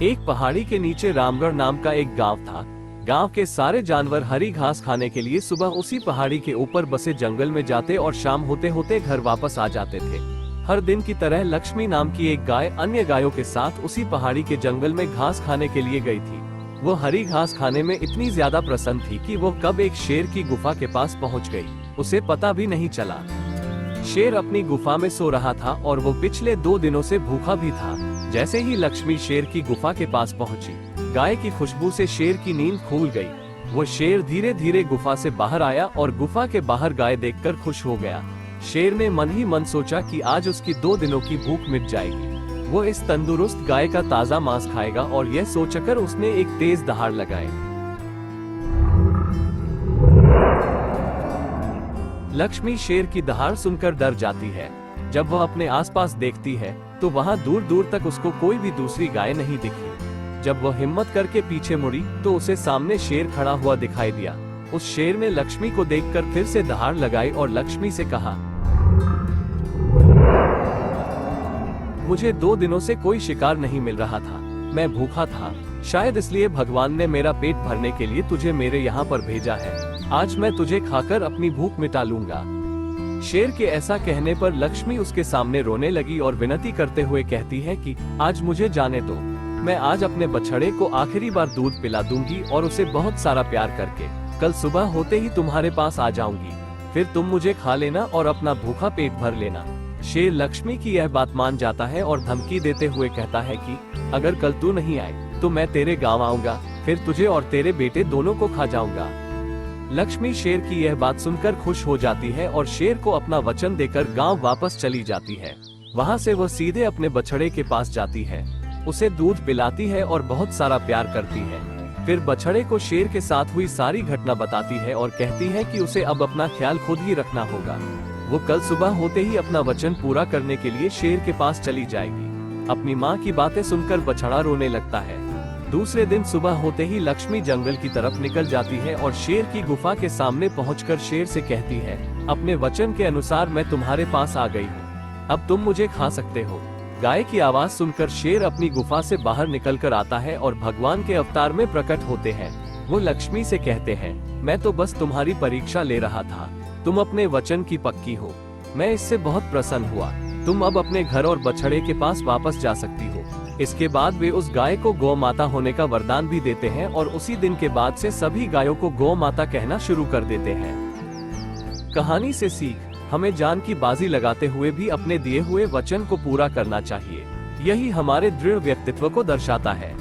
एक पहाड़ी के नीचे रामगढ़ नाम का एक गांव था। गांव के सारे जानवर हरी घास खाने के लिए सुबह उसी पहाड़ी के ऊपर बसे जंगल में जाते और शाम होते होते घर वापस आ जाते थे। हर दिन की तरह लक्ष्मी नाम की एक गाय अन्य गायों के साथ उसी पहाड़ी के जंगल में घास खाने के लिए गई थी। वो हरी घास खाने में इतनी ज्यादा प्रसन्न थी कि वो कब एक शेर की गुफा के पास पहुंच गई, उसे पता भी नहीं चला। शेर अपनी गुफा में सो रहा था और वो पिछले 2 दिनों से भूखा भी था। जैसे ही लक्ष्मी शेर की गुफा के पास पहुंची, गाय की खुशबू से शेर की नींद खुल गई। वो शेर धीरे धीरे गुफा से बाहर आया और गुफा के बाहर गाय देखकर खुश हो गया। शेर ने मन ही मन सोचा कि आज उसकी 2 दिनों की भूख मिट जाएगी। वो इस तंदुरुस्त गाय का ताजा मांस खाएगा और यह सोचकर उसने एक तेज दहाड़ लगाई। लक्ष्मी शेर की दहाड़ सुनकर डर जाती है। जब वह अपने आसपास देखती है तो वहां दूर दूर तक उसको कोई भी दूसरी गाय नहीं दिखी। जब वह हिम्मत करके पीछे मुड़ी तो उसे सामने शेर खड़ा हुआ दिखाई दिया। उस शेर ने लक्ष्मी को देखकर फिर से दहाड़ लगाई और लक्ष्मी से कहा, मुझे 2 दिनों से कोई शिकार नहीं मिल रहा था। मैं भूखा था, शायद इसलिए भगवान ने मेरा पेट भरने के लिए तुझे मेरे यहाँ पर भेजा है। आज मैं तुझे खाकर अपनी भूख मिटा लूंगा। शेर के ऐसा कहने पर लक्ष्मी उसके सामने रोने लगी और विनती करते हुए कहती है कि आज मुझे जाने दो। मैं आज अपने बछड़े को आखिरी बार दूध पिला दूंगी और उसे बहुत सारा प्यार करके कल सुबह होते ही तुम्हारे पास आ जाऊंगी। फिर तुम मुझे खा लेना और अपना भूखा पेट भर लेना। शेर लक्ष्मी की यह बात मान जाता है और धमकी देते हुए कहता है कि अगर कल तू नहीं आए तो मैं तेरे गांव आऊंगा, फिर तुझे और तेरे बेटे दोनों को खा जाऊंगा। लक्ष्मी शेर की यह बात सुनकर खुश हो जाती है और शेर को अपना वचन देकर गांव वापस चली जाती है। वहां से वह सीधे अपने बछड़े के पास जाती है, उसे दूध पिलाती है और बहुत सारा प्यार करती है। फिर बछड़े को शेर के साथ हुई सारी घटना बताती है और कहती है कि उसे अब अपना ख्याल खुद ही रखना होगा। वो कल सुबह होते ही अपना वचन पूरा करने के लिए शेर के पास चली जाएगी। अपनी माँ की बातें सुनकर बछड़ा रोने लगता है। दूसरे दिन सुबह होते ही लक्ष्मी जंगल की तरफ निकल जाती है और शेर की गुफा के सामने पहुंचकर शेर से कहती है, अपने वचन के अनुसार मैं तुम्हारे पास आ गई हूँ, अब तुम मुझे खा सकते हो। गाय की आवाज सुनकर शेर अपनी गुफा से बाहर निकलकर आता है और भगवान के अवतार में प्रकट होते हैं। वो लक्ष्मी से कहते हैं, मैं तो बस तुम्हारी परीक्षा ले रहा था, तुम अपने वचन की पक्की हो। मैं इससे बहुत प्रसन्न हुआ। तुम अब अपने घर और बछड़े के पास वापस जा सकती हो। इसके बाद वे उस गाय को गौ माता होने का वरदान भी देते हैं और उसी दिन के बाद से सभी गायों को गौ माता कहना शुरू कर देते हैं। कहानी से सीख, हमें जान की बाजी लगाते हुए भी अपने दिए हुए वचन को पूरा करना चाहिए। यही हमारे दृढ़ व्यक्तित्व को दर्शाता है।